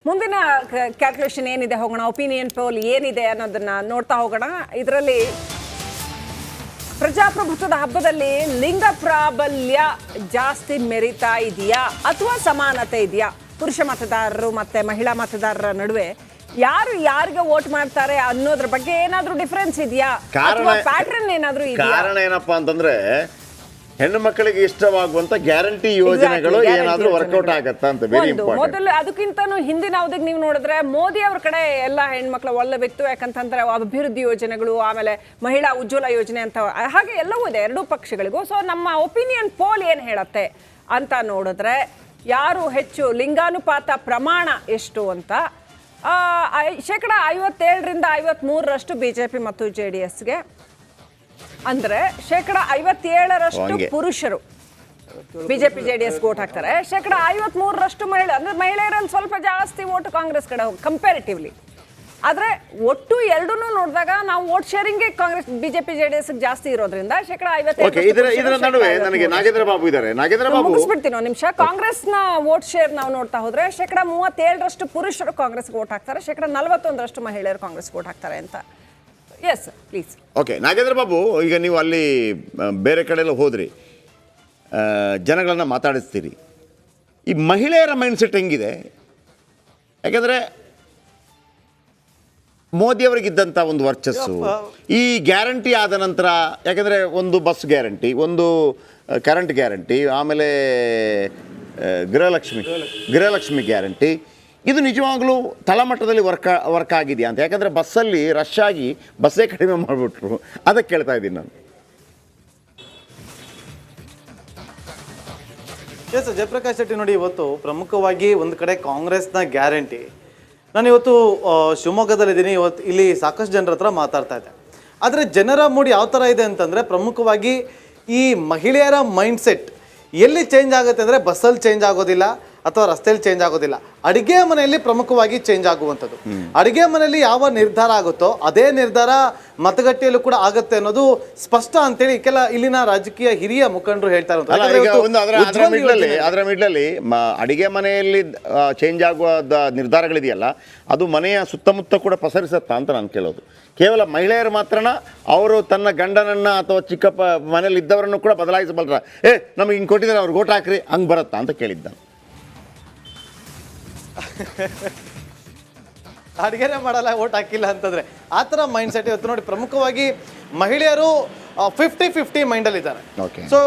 ಮುಂದಿನ ಕ್ಯಾಲ್ಕುಲೇಷನ್ ಏನಿದೆ ಹೋಗೋಣ, ಒಪಿನಿಯನ್ ಪೋಲ್ ಏನಿದೆ ಅನ್ನೋದನ್ನ ನೋಡ್ತಾ ಹೋಗೋಣ. ಇದರಲ್ಲಿ ಪ್ರಜಾಪ್ರಭುತ್ವದ ಹಬ್ಬದಲ್ಲಿ ಲಿಂಗ ಪ್ರಾಬಲ್ಯ ಜಾಸ್ತಿ ಮೆರಿತಾ ಇದೆಯಾ ಅಥವಾ ಸಮಾನತೆ ಇದೆಯಾ? ಪುರುಷ ಮತದಾರರು ಮತ್ತೆ ಮಹಿಳಾ ಮತದಾರರ ನಡುವೆ ಯಾರು ಯಾರಿಗೆ ವೋಟ್ ಮಾಡ್ತಾರೆ ಅನ್ನೋದ್ರ ಬಗ್ಗೆ ಏನಾದ್ರೂ ಡಿಫರೆನ್ಸ್ ಇದೆಯಾ ಅಥವಾ ಪ್ಯಾಟರ್ನ್ ಏನಾದ್ರೂ ಇದೆಯಾ? ಕಾರಣ ಏನಪ್ಪಾ ಅಂತಂದ್ರೆ ಹೆಣ್ಣು ಮಕ್ಕಳಿಗೆ ಇಷ್ಟವಾಗುವಂತ ಗ್ಯಾರಂಟಿ ಯೋಜನೆಗಳು ಏನಾದ್ರೂ ವರ್ಕೌಟ್ ಆಗತ್ತಾ ಅಂತ ವೆರಿ ಇಂಪಾರ್ಟೆಂಟ್. ಮೊದಲು ಅದಕ್ಕಿಂತನೂ ಹಿಂದಿನ ಅವಧಿಗೆ ನೀವು ನೋಡಿದ್ರೆ ಮೋದಿ ಅವ್ರ ಕಡೆ ಎಲ್ಲ ಹೆಣ್ಮಕ್ಳು ಒಳ್ಳೆಬಿತ್ತು. ಯಾಕಂತಂದ್ರೆ ಅಭಿವೃದ್ಧಿ ಯೋಜನೆಗಳು, ಆಮೇಲೆ ಮಹಿಳಾ ಉಜ್ವಲ ಯೋಜನೆ ಅಂತ ಹಾಗೆ ಎಲ್ಲವೂ ಇದೆ ಎರಡೂ ಪಕ್ಷಗಳಿಗೂ. ಸೊ ನಮ್ಮ ಒಪಿನಿಯನ್ ಪೋಲ್ ಏನ್ ಹೇಳತ್ತೆ ಅಂತ ನೋಡಿದ್ರೆ ಯಾರು ಹೆಚ್ಚು ಲಿಂಗಾನುಪಾತ ಪ್ರಮಾಣ ಎಷ್ಟು ಅಂತ 57% 53% ಬಿಜೆಪಿ ಮತ್ತು JDSಗೆ, ಅಂದ್ರೆ 57% ಪುರುಷರು ಬಿಜೆಪಿ JDS ವೋಟ್ ಹಾಕ್ತಾರೆ, 53% ಮಹಿಳೆ, ಅಂದ್ರೆ ಮಹಿಳೆಯರಲ್ಲಿ ಸ್ವಲ್ಪ ಜಾಸ್ತಿ ವೋಟ್ ಕಾಂಗ್ರೆಸ್ ಕಡೆ ಹೋಗಿ ಕಂಪ್ಯಾರಿಟಿವ್ಲಿ. ಆದ್ರೆ ಒಟ್ಟು ಎರಡನ್ನೂ ನೋಡಿದಾಗ ನಾವು vote sharing Congress BJP JDS ಜಾಸ್ತಿ ಇರೋದ್ರಿಂದ 55%. ಇದರ ನಡುವೆ ನನಗೆ ನಾಗೇಂದ್ರ ಬಾಬು ಇದ್ದಾರೆ. ನಾಗೇಂದ್ರ ಬಾಬು ಮುಗಿಸ್ಬಿಡ್ತೀನಿ ಒಂದು ನಿಮಿಷ. ಕಾಂಗ್ರೆಸ್ನ ವೋಟ್ ಶೇರ್ ನಾವು ನೋಡ್ತಾ ಹೋದ್ರೆ 37% ಪುರುಷರು ಕಾಂಗ್ರೆಸ್ಗೆ ವೋಟ್ ಹಾಕ್ತಾರೆ, 41% ಮಹಿಳೆಯರು ಕಾಂಗ್ರೆಸ್ ವೋಟ್ ಹಾಕ್ತಾರೆ ಅಂತ. Yes please. Okay Nagendra Babu, ಈಗ ನೀವು ಅಲ್ಲಿ ಬೇರೆ ಕಡೆ ಎಲ್ಲ ಹೋದ್ರಿ, ಜನಗಳನ್ನ ಮಾತಾಡಿಸ್ತೀರಿ. ಈ ಮಹಿಳೆಯರ ಮೈಂಡ್ಸೆಟ್ ಹೆಂಗಿದೆ? ಯಾಕೆಂದರೆ ಮೋದಿಯವರಿಗಿದ್ದಂಥ ಒಂದು ವರ್ಚಸ್ಸು ಈ ಗ್ಯಾರಂಟಿ ಆದ ನಂತರ, ಯಾಕೆಂದರೆ ಒಂದು ಬಸ್ ಗ್ಯಾರಂಟಿ, ಒಂದು ಕರೆಂಟ್ ಗ್ಯಾರಂಟಿ, ಆಮೇಲೆ ಗೃಹಲಕ್ಷ್ಮಿ ಗ್ಯಾರಂಟಿ, ಇದು ನಿಜವಾಗ್ಲೂ ತಳಮಟ್ಟದಲ್ಲಿ ವರ್ಕ್ ಆಗಿದೆಯಾ ಅಂತ? ಯಾಕಂದರೆ ಬಸ್ಸಲ್ಲಿ ರಶ್ ಆಗಿ ಬಸ್ಸೇ ಕಡಿಮೆ ಮಾಡಿಬಿಟ್ರು, ಅದಕ್ಕೆ ಕೇಳ್ತಾ ಇದ್ದೀನಿ ನಾನು. ಎಸ್ ಜಯಪ್ರಕಾಶ್ ಶೆಟ್ಟಿ, ನೋಡಿ ಇವತ್ತು ಪ್ರಮುಖವಾಗಿ ಒಂದು ಕಡೆ ಕಾಂಗ್ರೆಸ್ನ ಗ್ಯಾರಂಟಿ, ನಾನು ಇವತ್ತು ಶಿವಮೊಗ್ಗದಲ್ಲಿದ್ದೀನಿ, ಇವತ್ತು ಇಲ್ಲಿ ಸಾಕಷ್ಟು ಜನರ ಹತ್ರ ಮಾತಾಡ್ತಾ ಇದ್ದೆ. ಆದರೆ ಜನರ ಮೂಡ್ ಯಾವ ಥರ ಇದೆ ಅಂತಂದರೆ ಪ್ರಮುಖವಾಗಿ ಈ ಮಹಿಳೆಯರ ಮೈಂಡ್ಸೆಟ್ ಎಲ್ಲಿ ಚೇಂಜ್ ಆಗುತ್ತೆ ಅಂದರೆ ಬಸ್ಸಲ್ಲಿ ಚೇಂಜ್ ಆಗೋದಿಲ್ಲ ಅಥವಾ ರಸ್ತೆಯಲ್ಲಿ ಚೇಂಜ್ ಆಗೋದಿಲ್ಲ, ಅಡುಗೆ ಮನೆಯಲ್ಲಿ ಪ್ರಮುಖವಾಗಿ ಚೇಂಜ್ ಆಗುವಂಥದ್ದು. ಅಡುಗೆ ಮನೆಯಲ್ಲಿ ಯಾವ ನಿರ್ಧಾರ ಆಗುತ್ತೋ ಅದೇ ನಿರ್ಧಾರ ಮತಗಟ್ಟೆಯಲ್ಲೂ ಕೂಡ ಆಗುತ್ತೆ ಅನ್ನೋದು ಸ್ಪಷ್ಟ ಅಂತೇಳಿ ಕೆಲ ಇಲ್ಲಿನ ರಾಜಕೀಯ ಹಿರಿಯ ಮುಖಂಡರು ಹೇಳ್ತಾ ಅದರ ಮಿಡ್ಲಲ್ಲಿ ಅಡಿಗೆ ಮನೆಯಲ್ಲಿ ಚೇಂಜ್ ಆಗುವ ನಿರ್ಧಾರಗಳಿದೆಯಲ್ಲ, ಅದು ಮನೆಯ ಸುತ್ತಮುತ್ತ ಕೂಡ ಪಸರಿಸತ್ತಾ ಅಂತ ನಾನು ಕೇಳೋದು. ಕೇವಲ ಮಹಿಳೆಯರು ಮಾತ್ರನ ಅವರು ತನ್ನ ಗಂಡನನ್ನ ಅಥವಾ ಚಿಕ್ಕಪ್ಪ ಮನೇಲಿ ಇದ್ದವರನ್ನು ಕೂಡ ಬದಲಾಯಿಸಬಲ್ರ? ನಮಗೆ ಹಿಂಗೆ ಕೊಟ್ಟಿದ್ದಾರೆ ಅವ್ರಿಗೆ ಓಟ್ ಹಾಕ್ರಿ, ಹಂಗೆ ಬರುತ್ತಾ ಅಂತ ಕೇಳಿದ್ದ. ಅಡುಗೆನೇ ಮಾಡಲ್ಲ ಓಟ್ ಹಾಕಿಲ್ಲ ಅಂತಂದರೆ ಆ ಥರ ಮೈಂಡ್ ಸೆಟ್ ಇವತ್ತು ನೋಡಿ ಪ್ರಮುಖವಾಗಿ ಮಹಿಳೆಯರು 50-50 ಮೈಂಡಲ್ಲಿದ್ದಾರೆ. ಸೊ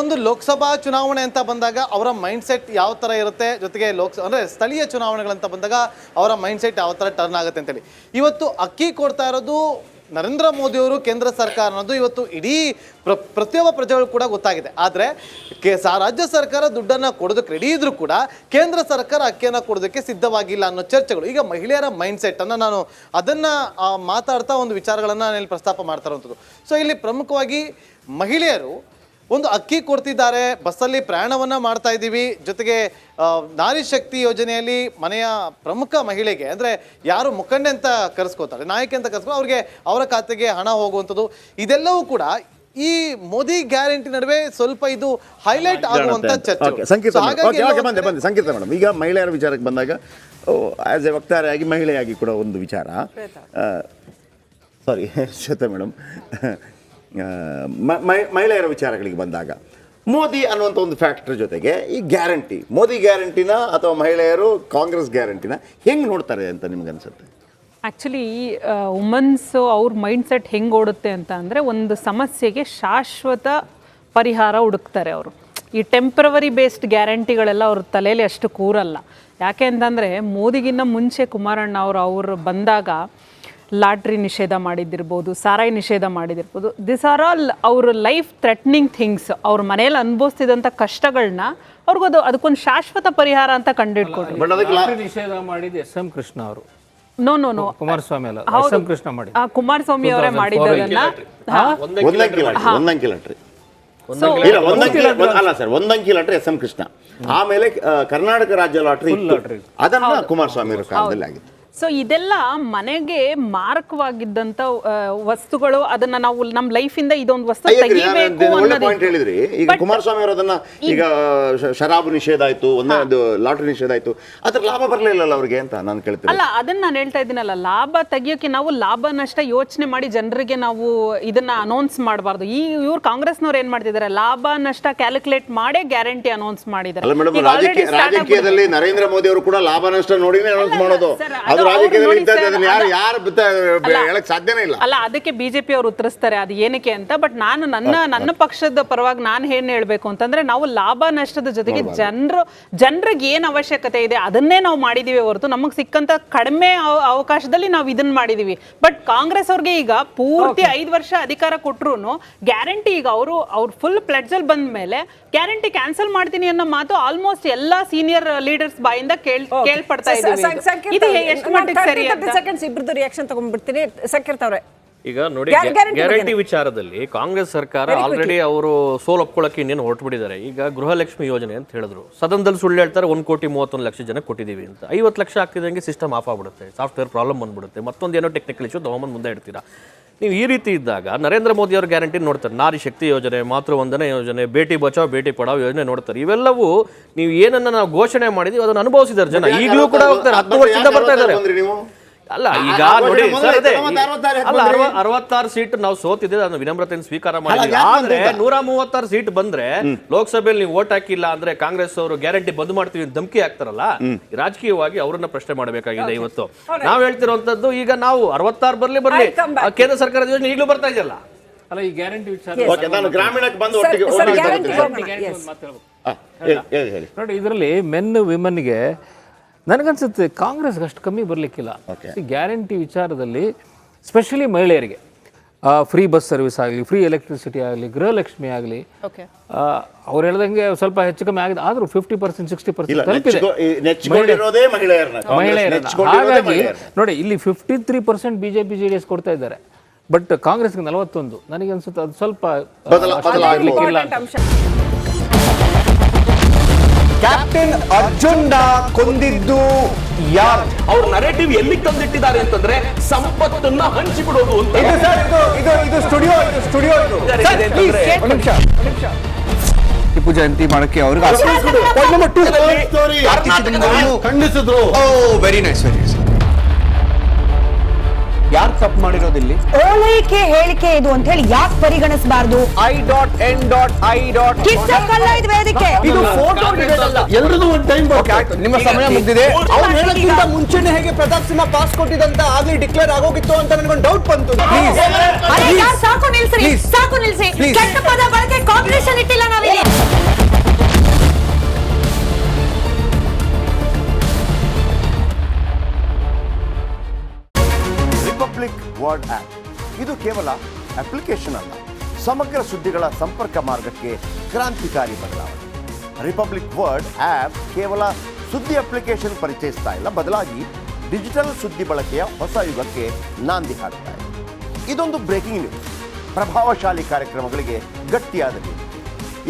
ಒಂದು ಲೋಕಸಭಾ ಚುನಾವಣೆ ಅಂತ ಬಂದಾಗ ಅವರ ಮೈಂಡ್ ಸೆಟ್ ಯಾವ ಥರ ಇರುತ್ತೆ, ಜೊತೆಗೆ ಅಂದರೆ ಸ್ಥಳೀಯ ಚುನಾವಣೆಗಳಂತ ಬಂದಾಗ ಅವರ ಮೈಂಡ್ ಸೆಟ್ ಯಾವ ಥರ ಟರ್ನ್ ಆಗುತ್ತೆ ಅಂತೇಳಿ ಇವತ್ತು ಅಕ್ಕಿ ಕೊಡ್ತಾ ಇರೋದು ನರೇಂದ್ರ ಮೋದಿಯವರು, ಕೇಂದ್ರ ಸರ್ಕಾರ ಅನ್ನೋದು ಇವತ್ತು ಇಡೀ ಪ್ರತಿಯೊಬ್ಬ ಪ್ರಜೆಗಳು ಕೂಡ ಗೊತ್ತಾಗಿದೆ. ಆದರೆ ರಾಜ್ಯ ಸರ್ಕಾರ ದುಡ್ಡನ್ನು ಕೊಡೋದಕ್ಕೆ ರೆಡಿ ಇದ್ರೂ ಕೂಡ ಕೇಂದ್ರ ಸರ್ಕಾರ ಅಕ್ಕಿಯನ್ನು ಕೊಡೋದಕ್ಕೆ ಸಿದ್ಧವಾಗಿಲ್ಲ ಅನ್ನೋ ಚರ್ಚೆಗಳು. ಈಗ ಮಹಿಳೆಯರ ಮೈಂಡ್ ಸೆಟ್ಟನ್ನು ನಾನು ಅದನ್ನು ಮಾತಾಡ್ತಾ ಒಂದು ವಿಚಾರಗಳನ್ನು ನಾನು ಇಲ್ಲಿ ಪ್ರಸ್ತಾಪ ಮಾಡ್ತಾ ಇರುವಂಥದ್ದು. ಸೊ ಇಲ್ಲಿ ಪ್ರಮುಖವಾಗಿ ಮಹಿಳೆಯರು ಒಂದು ಅಕ್ಕಿ ಕೊಡ್ತಿದ್ದಾರೆ, ಬಸ್ಸಲ್ಲಿ ಪ್ರಯಾಣವನ್ನು ಮಾಡ್ತಾ ಇದ್ದೀವಿ, ಜೊತೆಗೆ ನಾರಿ ಶಕ್ತಿ ಯೋಜನೆಯಲ್ಲಿ ಮನೆಯ ಪ್ರಮುಖ ಮಹಿಳೆಗೆ ಅಂದರೆ ಯಾರು ಮುಖಂಡೆ ಅಂತ ಕರೆಸ್ಕೋತಾರೆ, ನಾಯಕಿ ಅಂತ ಕರೆಸ್ಕೊಂಡು ಅವ್ರಿಗೆ ಅವರ ಖಾತೆಗೆ ಹಣ ಹೋಗುವಂಥದ್ದು, ಇದೆಲ್ಲವೂ ಕೂಡ ಈ ಮೋದಿ ಗ್ಯಾರಂಟಿ ನಡುವೆ ಸ್ವಲ್ಪ ಇದು ಹೈಲೈಟ್ ಆಗುವಂಥ ಚರ್ಚೆ. ಸಂಕೀರ್ತ ಮೇಡಮ್, ಈಗ ಮಹಿಳೆಯರ ವಿಚಾರಕ್ಕೆ ಬಂದಾಗ ಆ್ಯಸ್ ಎ ವಕ್ತಾರೆಯಾಗಿ ಮಹಿಳೆಯಾಗಿ ಕೂಡ ಒಂದು ವಿಚಾರ, ಸಾರಿ ಶ್ವೇತಾ ಮೇಡಮ್, ಮಹಿಳೆಯರ ವಿಚಾರಗಳಿಗೆ ಬಂದಾಗ ಮೋದಿ ಅನ್ನುವಂಥ ಒಂದು ಫ್ಯಾಕ್ಟರ್ ಜೊತೆಗೆ ಈ ಗ್ಯಾರಂಟಿ, ಮೋದಿ ಗ್ಯಾರಂಟಿನ ಅಥವಾ ಮಹಿಳೆಯರು ಕಾಂಗ್ರೆಸ್ ಗ್ಯಾರಂಟಿನ ಹೆಂಗೆ ನೋಡ್ತಾರೆ ಅಂತ ನಿಮ್ಗೆ ಅನ್ಸುತ್ತೆ? ಆ್ಯಕ್ಚುಲಿ ವುಮನ್ಸ್ ಅವ್ರ ಮೈಂಡ್ ಸೆಟ್ ಹೆಂಗೆ ಓಡುತ್ತೆ ಅಂತ ಅಂದರೆ ಒಂದು ಸಮಸ್ಯೆಗೆ ಶಾಶ್ವತ ಪರಿಹಾರ ಹುಡುಕ್ತಾರೆ ಅವರು. ಈ ಟೆಂಪ್ರವರಿ ಬೇಸ್ಡ್ ಗ್ಯಾರಂಟಿಗಳೆಲ್ಲ ಅವ್ರ ತಲೆಯಲ್ಲಿ ಅಷ್ಟು ಕೂರಲ್ಲ. ಯಾಕೆ ಅಂತಂದರೆ ಮೋದಿಗಿನ್ನ ಮುಂಚೆ ಕುಮಾರಣ್ಣ ಅವರು ಬಂದಾಗ ಲಾಟ್ರಿ ನಿಷೇಧ ಮಾಡಿದ್ದಿರ್ಬೋದು, ಸಾರಾಯಿ ನಿಷೇಧ ಮಾಡಿದಿರ್ಬೋದು, ದಿಸ್ ಆರ್ ಆಲ್ ಅವ್ರ ಲೈಫ್ ಥ್ರೆಟ್ನಿಂಗ್ ಥಿಂಗ್ಸ್. ಅವ್ರ ಮನೆಯಲ್ಲಿ ಅನುಭವಿಸ್ತಿದ್ದಂಥ ಕಷ್ಟಗಳನ್ನ ಅವ್ರಿಗದು ಅದಕ್ಕೊಂದು ಶಾಶ್ವತ ಪರಿಹಾರ ಅಂತ ಕಂಡುಹಿಡ್ಕೊಟ್ರು. ನಿಷೇಧ ಮಾಡಿದ್ದು SM ಕೃಷ್ಣ ಅವರು. ನೋ ಕುಮಾರಸ್ವಾಮಿ ಅಲ್ಲ, SM ಕೃಷ್ಣ ಮಾಡಿ. ಕುಮಾರಸ್ವಾಮಿ ಅವರೇ ಮಾಡಿದ್ದನ್ನ ಒಂದಂಕಿ ಲಾಟ್ರಿ SM ಕೃಷ್ಣ, ಆಮೇಲೆ ಕರ್ನಾಟಕ ರಾಜ್ಯ ಲಾಟ್ರಿ ಅದನ್ನ ಕುಮಾರಸ್ವಾಮಿ ಅವರ ಕಾಲದಲ್ಲಿ ಆಗಿತ್ತು. ಸೊ ಇದೆಲ್ಲ ಮನೆಗೆ ಮಾರಕವಾಗಿದ್ದಂತ ವಸ್ತುಗಳು, ಅದನ್ನ ನಾವು ನಮ್ಮ ಲೈಫಿಂದ ಇದೊಂದು ವಸ್ತು ತೆಗಿಬೇಕು ಒಳ್ಳೆ ಪಾಯಿಂಟ್ ಹೇಳಿದ್ರಿ. ಈಗ ಕುಮಾರಸ್ವಾಮಿ ಅವರು ಅದನ್ನ ಈಗ ಶರಾಬು ನಿಷೇಧ ಆಯ್ತು, ಒಂದೊಂದು ಲಾಟರಿ ನಿಷೇಧ ಆಯ್ತು, ಅದ್ರ ಲಾಭ ಬರಲಿಲ್ಲ ಅವ್ರಿಗೆ ಅಂತ ನಾನು ಕೇಳ್ತೀನಿ. ಅಲ್ಲ, ಅದನ್ನ ನಾನು ಹೇಳ್ತಾ ಇದ್ದೀನಲ್ಲ, ಲಾಭ ತೆಗಿಯೋಕೆ ನಾವು ಲಾಭ ನಷ್ಟ ಯೋಚನೆ ಮಾಡಿ ಜನರಿಗೆ ನಾವು ಇದನ್ನ ಅನೌನ್ಸ್ ಮಾಡಬಾರ್ದು. ಇವ್ರು ಕಾಂಗ್ರೆಸ್ನವ್ರು ಏನ್ ಮಾಡ್ತಿದ್ದಾರೆ, ಲಾಭ ನಷ್ಟ ಕ್ಯಾಲ್ಕುಲೇಟ್ ಮಾಡೇ ಗ್ಯಾರಂಟಿ ಅನೌನ್ಸ್ ಮಾಡಿದ್ದಾರೆ. ರಾಜಕೀಯದಲ್ಲಿ ನರೇಂದ್ರ ಮೋದಿ ಅವರು ಕೂಡ ಲಾಭ ನಷ್ಟ ನೋಡಿನೇ ಅನೌನ್ಸ್ ಮಾಡೋದು. ಅದು ರಾಜಕೀಯದಲ್ಲಿ ಯಾರು ಹೇಳಕ್ ಸಾಧ್ಯನೇ ಇಲ್ಲ. ಅಲ್ಲ, ಅದಕ್ಕೆ ಬಿಜೆಪಿ ಅವರು ಉತ್ತರಿಸ್ತಾರೆ ಅದು ಏನಕ್ಕೆ ಅಂತ. ಬಟ್ ನಾನು ನನ್ನ ಪಕ್ಷದ ಪರವಾಗಿ ನಾನು ಏನ್ ಹೇಳ್ಬೇಕು ಅಂತಂದ್ರೆ, ನಾವು ಲಾಭ ನಷ್ಟದ ಜೊತೆಗೆ ಜನರಿಗೆ ಏನ್ ಅವಶ್ಯಕತೆ ಇದೆ ಅದನ್ನೇ ನಾವು ಮಾಡಿದೀವಿ ಹೊರತು ನಮಗ್ ಸಿಕ್ಕಂತ ಕಡಿಮೆ ಅವಕಾಶದಲ್ಲಿ ನಾವು ಇದನ್ನ ಮಾಡಿದೀವಿ. ಬಟ್ ಕಾಂಗ್ರೆಸ್ ಅವ್ರಿಗೆ ಈಗ ಪೂರ್ತಿ 5 ವರ್ಷ ಅಧಿಕಾರ ಕೊಟ್ರು ಗ್ಯಾರಂಟಿ ಈಗ ಅವ್ರು ಫುಲ್ ಪ್ಲೆಡ್ಜ್ ಅಲ್ಲಿ ಬಂದ ಮೇಲೆ ಗ್ಯಾರಂಟಿ ಕ್ಯಾನ್ಸಲ್ ಮಾಡ್ತೀನಿ ಅನ್ನೋ ಮಾತು ಆಲ್ಮೋಸ್ಟ್ ಎಲ್ಲಾ ಸೀನಿಯರ್ ಲೀಡರ್ಸ್ ಬಾಯಿಂದ ಕೇಳ್ಪಡ್ತಾ ಇಬ್ರದ್ದು ರಿಯಾಕ್ಷನ್ ತಗೊಂಡ್ಬಿಡ್ತೀನಿ. ಸಂಕೀರ್ತ ಅವ್ರೆ, ಈಗ ನೋಡಿ, ಗ್ಯಾರಂಟಿ ವಿಚಾರದಲ್ಲಿ ಕಾಂಗ್ರೆಸ್ ಸರ್ಕಾರ ಆಲ್ರೆಡಿ ಅವರು ಸೋಲ್ ಒಪ್ಕೊಳ್ಳೋಕೆ ಇನ್ನೇನು ಹೊರಟುಬಿಟ್ಟಿದ್ದಾರೆ. ಈಗ ಗೃಹಲಕ್ಷ್ಮಿ ಯೋಜನೆ ಅಂತ ಹೇಳಿದ್ರು, ಸದನದಲ್ಲಿ ಸುಳ್ಳು ಹೇಳ್ತಾರೆ 1,31,00,000 ಜನ ಕೊಟ್ಟಿದ್ದೀವಿ ಅಂತ. 50 ಲಕ್ಷ ಆಗ್ತಿದ್ದಂಗೆ ಸಿಸ್ಟಮ್ ಆಫ್ ಆಗ್ಬಿಡುತ್ತೆ, ಸಾಫ್ಟ್ವೇರ್ ಪ್ರಾಬ್ಲಮ್ ಬಂದ್ಬಿಡುತ್ತೆ, ಮತ್ತೊಂದೇನೋ ಟೆಕ್ನಿಕಲ್ ಇಶ್ಯೂ ತಗೊಂಬಂದು ಮುಂದೆ ಇಡ್ತೀರಾ. ನೀವು ಈ ರೀತಿ ಇದ್ದಾಗ ನರೇಂದ್ರ ಮೋದಿ ಅವ್ರ ಗ್ಯಾರಂಟಿ ನೋಡ್ತಾರೆ, ನಾರಿ ಶಕ್ತಿ ಯೋಜನೆ, ಮಾತೃವಂದನೆ ಯೋಜನೆ, ಬೇಟಿ ಬಚಾವ್ ಬೇಟಿ ಪಡಾವ್ ಯೋಜನೆ ನೋಡ್ತಾರೆ. ಇವೆಲ್ಲವೂ ನೀವು ಏನನ್ನ ನಾವು ಘೋಷಣೆ ಮಾಡಿದೀವಿ ಅದನ್ನು ಅನುಭವಿಸಿದ್ದಾರೆ ಜನ, ಈಗಲೂ ಕೂಡ ಹೋಗ್ತಾರೆ, 10 ವರ್ಷದಿಂದ ಬರ್ತಾ ಇದ್ದಾರೆ. ಅಲ್ಲ, ಈಗ ನೋಡಿ ಸರ್, ಅದೇ ಅಲ್ಲ, 66 ಸೀಟ್ ನಾವು ಸೋತಿದ್ದೆ, ಅದನ್ನು ವಿನಮ್ರತೆಯನ್ನು ಸ್ವೀಕಾರ ಮಾಡಿದ್ವಿ. ಆದ್ರೆ 136 ಸೀಟ್ ಬಂದ್ರೆ ಲೋಕಸಭೆಯಲ್ಲಿ ನೀವು ವೋಟ್ ಹಾಕಿಲ್ಲ ಅಂದ್ರೆ ಕಾಂಗ್ರೆಸ್ ಅವರು ಗ್ಯಾರಂಟಿ ಬಂದ್ ಮಾಡ್ತೀವಿ ಅಂತ ಧಮಕಿ ಹಾಕ್ತಾರಲ್ಲ, ರಾಜಕೀಯವಾಗಿ ಅವರನ್ನ ಪ್ರಶ್ನೆ ಮಾಡಬೇಕಾಗಿದೆ. ಇವತ್ತು ನಾವ್ ಹೇಳ್ತಿರುವಂತದ್ದು, ಈಗ ನಾವು 66 ಬರ್ಲಿ ಕೇಂದ್ರ ಸರ್ಕಾರದ ಯೋಜನೆ ಈಗಲೂ ಬರ್ತಾ ಇದೆಯಲ್ಲ. ಅಲ್ಲ, ಈ ಗ್ಯಾರಂಟಿ ವಿಚಾರ ಗ್ರಾಮೀಣಕ್ಕೆ ಬಂದು ನೋಡಿ, ಇದರಲ್ಲಿ ಮೆನ್ ವಿಮೆನ್ಗೆ ನನಗನ್ಸುತ್ತೆ ಕಾಂಗ್ರೆಸ್ಗೆ ಅಷ್ಟು ಕಮ್ಮಿ ಬರಲಿಕ್ಕಿಲ್ಲ. ಗ್ಯಾರಂಟಿ ವಿಚಾರದಲ್ಲಿ ಸ್ಪೆಷಲಿ ಮಹಿಳೆಯರಿಗೆ ಫ್ರೀ ಬಸ್ ಸರ್ವಿಸ್ ಆಗಲಿ, ಫ್ರೀ ಎಲೆಕ್ಟ್ರಿಸಿಟಿ ಆಗಲಿ, ಗೃಹಲಕ್ಷ್ಮಿ ಆಗಲಿ, ಅವ್ರು ಹೇಳ್ದಂಗೆ ಸ್ವಲ್ಪ ಹೆಚ್ಚು ಕಮ್ಮಿ ಆಗಿದೆ, ಆದರೂ 50%, 60% ತಲುಪಿದೆ ಮಹಿಳೆಯರನ್ನ. ಹಾಗಾಗಿ ನೋಡಿ, ಇಲ್ಲಿ 53% ಬಿಜೆಪಿ JDS ಕೊಡ್ತಾ ಇದ್ದಾರೆ, ಬಟ್ ಕಾಂಗ್ರೆಸ್ಗೆ 41. ನನಗೆ ಅನ್ಸುತ್ತೆ ಅದು ಸ್ವಲ್ಪ ಇರಲಿಕ್ಕಿಲ್ಲ. ಕ್ಯಾಪ್ಟನ್ ಅರ್ಜುನ್ ಕೊಂದಿದ್ದು ಯಾರು? ಅವ್ರ ನರೇಟಿವ್ ಎಲ್ಲಿ ತಂದಿಟ್ಟಿದ್ದಾರೆ ಅಂತಂದ್ರೆ ಸಂಪತ್ತನ್ನ ಹಂಚಿಬಿಡೋದು ಅಂತ. ಇದು ಸ್ಟುಡಿಯೋ ಟಿಪ್ಪು ಜಯಂತಿ ಮಾಡಕ್ಕೆ ಅವ್ರಿಗೆ ಖಂಡಿಸಿದ್ರು. Very nice, very nice. ಯಾರು ತಪ್ಪು ಮಾಡಿರೋದಿಲ್ಲಿ? ಓಲೈಕೆ ಹೇಳಿಕೆ ಇದು ಅಂತ ಹೇಳಿ ಯಾಕೆ ಪರಿಗಣಿಸಬಾರದು? ಕಿಚ್ಚಕ್ಕಲ್ಲ ಇದು ವೇದಿಕೆ, ಇದು ಫೋಟೋ ಡಿಬೇಟ್ ಅಲ್ಲ. ಎಲ್ಲರದು ಒಂದು ಟೈಮ್ ನಿಮ್ಮ ಸಮಯ ಮುಗಿದಿದೆ. ಅವ್ರು ಹೇಳೋಕ್ಕಿಂತ ಮುಂಚೆನೆ ಹೇಗೆ ಪ್ರತಾಪ್ ಸಿಂಹ ಪಾಸ್ ಕೊಟ್ಟಿದಂತ ಆಗ್ಲಿ ಡಿಕ್ಲೇರ್ ಆಗೋಗಿತ್ತು ಅಂತ ನನಗೊಂದು ಡೌಟ್ ಬಂತು. ಸಾಕು ನಿಲ್ಸಿ, ಸಾಕು ನಿಲ್ಸಿ. ಕೆಟ್ಟ ಪದ ಬಳಕೆ ಕಾಂಬಿನೇಷನ್ ಇಟ್ಟಿಲ್ಲ ನಾವಿಲ್ಲಿ. ರಿಪಬ್ಲಿಕ್ ವರ್ಡ್ ಆಪ್ ಇದು ಕೇವಲ ಅಪ್ಲಿಕೇಶನ್ ಅಲ್ಲ, ಸಮಗ್ರ ಸುದ್ದಿಗಳ ಸಂಪರ್ಕ ಮಾರ್ಗಕ್ಕೆ ಕ್ರಾಂತಿಕಾರಿ ಬದಲಾವಣೆ. ರಿಪಬ್ಲಿಕ್ ವರ್ಡ್ ಆಪ್ ಕೇವಲ ಸುದ್ದಿ ಅಪ್ಲಿಕೇಶನ್ ಪರಿಚಯಿಸ್ತಾ ಇಲ್ಲ, ಬದಲಾಗಿ ಡಿಜಿಟಲ್ ಸುದ್ದಿ ಬಳಕೆಯ ಹೊಸ ಯುಗಕ್ಕೆ ನಾಂದಿ ಹಾಡ್ತಾ ಇದೆ. ಇದೊಂದು ಬ್ರೇಕಿಂಗ್ ನ್ಯೂಸ್, ಪ್ರಭಾವಶಾಲಿ ಕಾರ್ಯಕ್ರಮಗಳಿಗೆ ಗಟ್ಟಿಯಾದ ನ್ಯೂಸ್.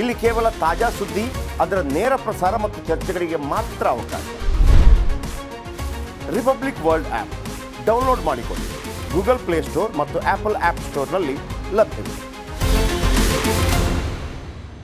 ಇಲ್ಲಿ ಕೇವಲ ತಾಜಾ ಸುದ್ದಿ, ಅದರ ನೇರ ಪ್ರಸಾರ ಮತ್ತು ಚರ್ಚೆಗಳಿಗೆ ಮಾತ್ರ ಅವಕಾಶ. ರಿಪಬ್ಲಿಕ್ ವರ್ಲ್ಡ್ ಆಪ್ ಡೌನ್ಲೋಡ್ ಮಾಡಿಕೊಳ್ಳಿ. ಗೂಗಲ್ ಪ್ಲೇ ಸ್ಟೋರ್ ಮತ್ತು ಆಪಲ್ ಆಪ್ ಸ್ಟೋರ್ನಲ್ಲಿ ಲಭ್ಯವಿದೆ.